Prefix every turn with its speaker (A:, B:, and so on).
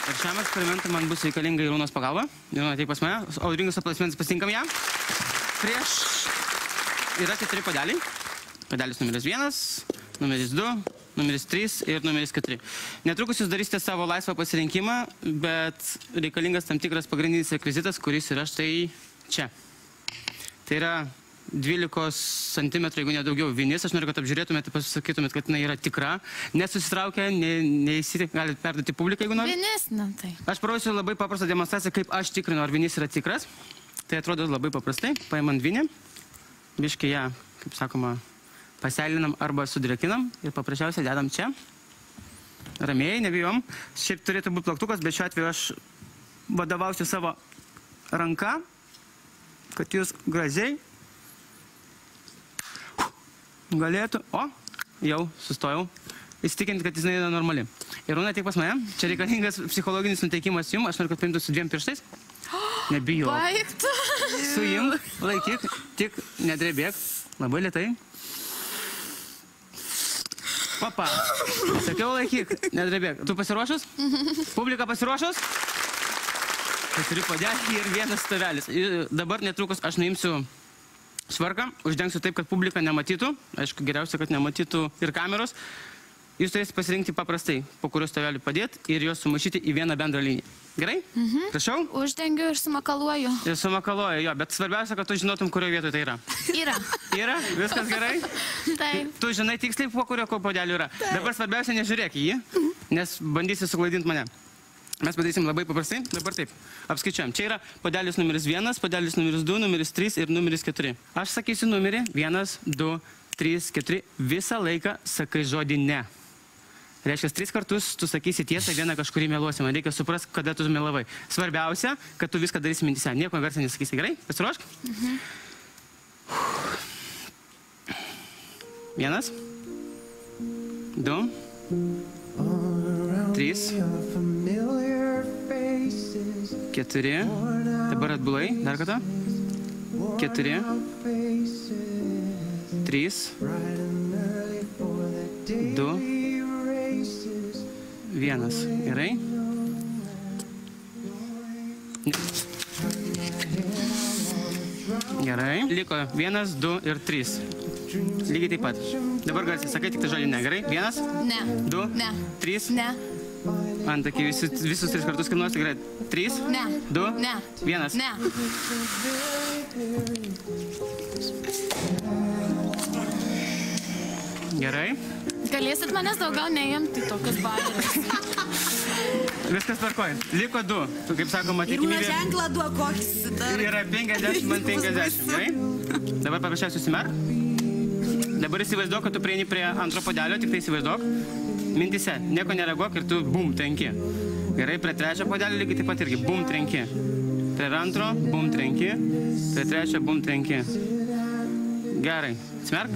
A: Ir šiam eksperimentui man bus reikalinga Irūnos pagalba. Irūna, ateik pas mane. Audringus aplodismentus pasitinkam ją. Prieš yra 4 puodeliai. Puodelis numeris 1, numeris 2, numeris 3 ir numeris 4. Netrukus jūs darysite savo laisvą pasirinkimą, bet reikalingas tam tikras pagrindinis rekvizitas, kuris yra štai čia. Tai yra 12 cm, jeigu nedaugiau, vinis. Aš noriu, kad apžiūrėtumėte, pasakytumėte, kad jinai yra tikra. Nesusitraukia, neįsitik, galite perduoti publiką, jeigu nori.
B: Vinis, na tai.
A: Aš parodysiu labai paprastą demonstraciją, kaip aš tikrinu, ar vinis yra tikras. Tai atrodo labai paprastai. Paimant vinį, biškai ją, kaip sakoma, paseilinam arba sudrėkinam ir paprasčiausiai dedam čia. Ramiai, nebijom. Šiaip turėtų būti plaktukas, bet šiuo atveju aš vadovausiu savo ranką, kad jūs gražiai galėtų, jau sustojau, įsitikinti, kad jis yra normali. Irūna, ateik pas mane, čia reikalingas psichologinis nuteikimas jums, aš noriu, kad paimtų su 2 pirštais. Nebijau.
B: Baigtų.
A: Suimk, laikyk, tik nedrebėk, labai lėtai. Papa, sakiau laikyk, nedrebėk. Tu pasiruošus? Publika pasiruošus? 4 puodeliai ir 1 stovelis. Dabar netrukus aš nuimsiu švarką, uždengsiu taip, kad publika nematytų. Aišku, geriausia, kad nematytų ir kameros. Jūs turėsite pasirinkti paprastai, po kuriuo stovelį padėti ir juos sumaišyti į vieną bendrą liniją. Gerai? Prašau?
B: Uždengiu ir sumakaluoju.
A: Ir sumakaluoju, jo, bet svarbiausia, kad tu žinotum, kurioje vietoje tai yra.
B: Yra.
A: Yra? Viskas gerai?
B: Taip.
A: Tu žinai tiksliai, po kurio puodelių yra. Dabar svarbiausia, nežiūrėk į jį, nes bandysi suklaidinti mane. Mes padarysim labai paprastai, dabar taip, apskaičiuojam. Čia yra puodelis numeris 1, puodelis numeris 2, numeris 3 ir numeris 4. Aš sakysiu numerį 1, 2, 3, 4, visą laiką sakai žodį ne. Reiškia, 3 kartus tu sakysi tiesą, vieną kažkurį meluosi, man reikia suprasti, kada tu melavai. Svarbiausia, kad tu viską darysi mintyse, nieko garsiai nesakysi, gerai? Pasiruošk? 1, 2, 3, 4, dabar atbulai, dar kartą, 4, 3, 2, 1, gerai? Gerai, liko 1, 2 ir 3, lygiai taip pat. Dabar garsiai sakai tik tai žodį ne, gerai? 1,
B: Ne.
A: 2,
B: Ne.
A: 3,
B: Ne.
A: Antakį visus 3 kartus kilnuosi, gerai. 3,
B: Ne.
A: 2,
B: Ne.
A: 1.
B: Ne.
A: Gerai.
B: Galėsit manęs daugiau neimti tokius bairius.
A: Viskas tvarkoj. Liko 2. Tu, kaip sakoma,
C: Irūna
A: tikimybė
C: ženklą duok kokį susitark.
A: yra 50, man 50. Gerai? Dabar paprasčiausiai susimerk. Dabar įsivaizduok, kad tu prieini prie antro puodelio, tik tai įsivaizduok. Mintise, nieko nereaguok ir tu bum, trenki. Gerai, prie trečio puodelio lygiai taip pat irgi bum, trenki. Prie antro, bum, trenki. Prie trečio, bum, trenki. Gerai. Smerk.